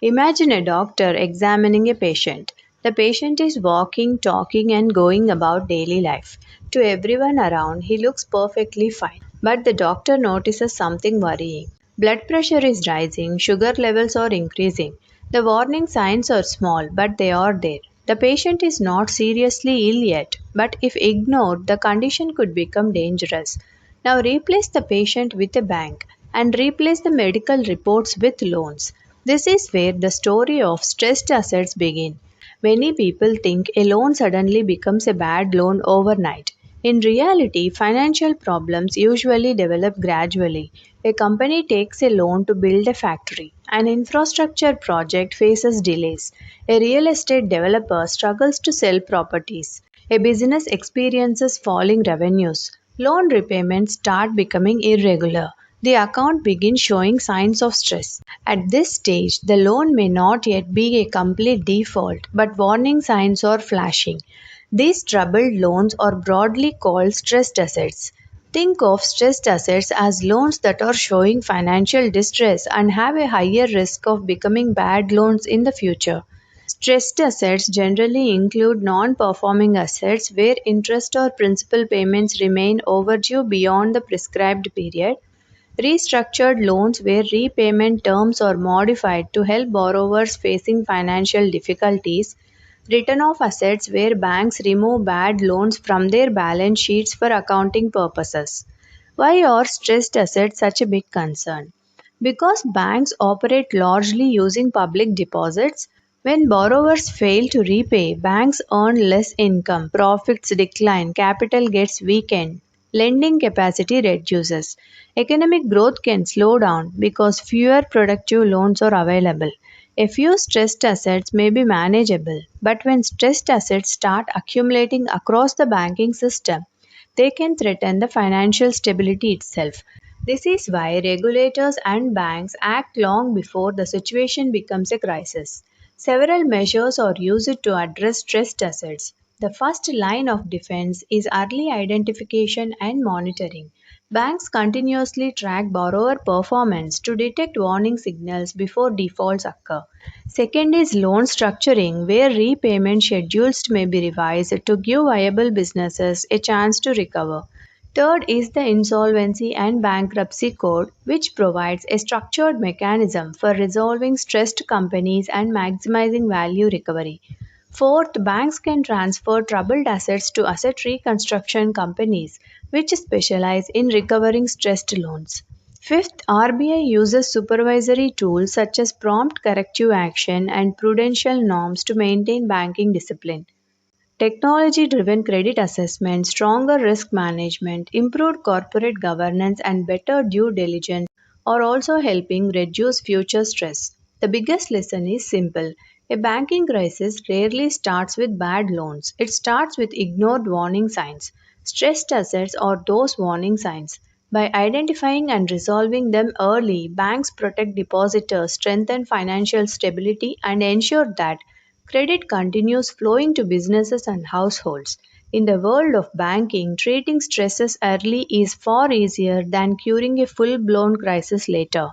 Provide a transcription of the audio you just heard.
Imagine a doctor examining a patient. The patient is walking, talking, and going about daily life. To everyone around, he looks perfectly fine. But the doctor notices something worrying. Blood pressure is rising, sugar levels are increasing. The warning signs are small, but they are there. The patient is not seriously ill yet, but if ignored, the condition could become dangerous. Now replace the patient with a bank and replace the medical reports with loans. This is where the story of stressed assets begin. Many people think a loan suddenly becomes a bad loan overnight. In reality, financial problems usually develop gradually. A company takes a loan to build a factory. An infrastructure project faces delays. A real estate developer struggles to sell properties. A business experiences falling revenues. Loan repayments start becoming irregular. The account begins showing signs of stress. At this stage, the loan may not yet be a complete default, but warning signs are flashing. These troubled loans are broadly called stressed assets. Think of stressed assets as loans that are showing financial distress and have a higher risk of becoming bad loans in the future. Stressed assets generally include non performing assets where interest or principal payments remain overdue beyond the prescribed period, restructured loans where repayment terms are modified to help borrowers facing financial difficulties, written off assets where banks remove bad loans from their balance sheets for accounting purposes. Why are stressed assets such a big concern? Because banks operate largely using public deposits, when borrowers fail to repay, banks earn less income, profits decline, capital gets weakened, lending capacity reduces. Economic growth can slow down because fewer productive loans are available. A few stressed assets may be manageable, but when stressed assets start accumulating across the banking system, they can threaten the financial stability itself. This is why regulators and banks act long before the situation becomes a crisis. Several measures are used to address stressed assets. The first line of defense is early identification and monitoring. Banks continuously track borrower performance to detect warning signals before defaults occur. Second is loan structuring, where repayment schedules may be revised to give viable businesses a chance to recover. Third is the Insolvency and Bankruptcy Code, which provides a structured mechanism for resolving stressed companies and maximizing value recovery. Fourth, banks can transfer troubled assets to asset reconstruction companies, which specialize in recovering stressed loans. Fifth, RBI uses supervisory tools such as prompt corrective action and prudential norms to maintain banking discipline. Technology driven credit assessment, stronger risk management, improved corporate governance, and better due diligence are also helping reduce future stress. The biggest lesson is simple. A banking crisis rarely starts with bad loans, it starts with ignored warning signs. Stressed assets are those warning signs. By identifying and resolving them early, banks protect depositors, strengthen financial stability, and ensure that credit continues flowing to businesses and households. In the world of banking, treating stresses early is far easier than curing a full blown crisis later.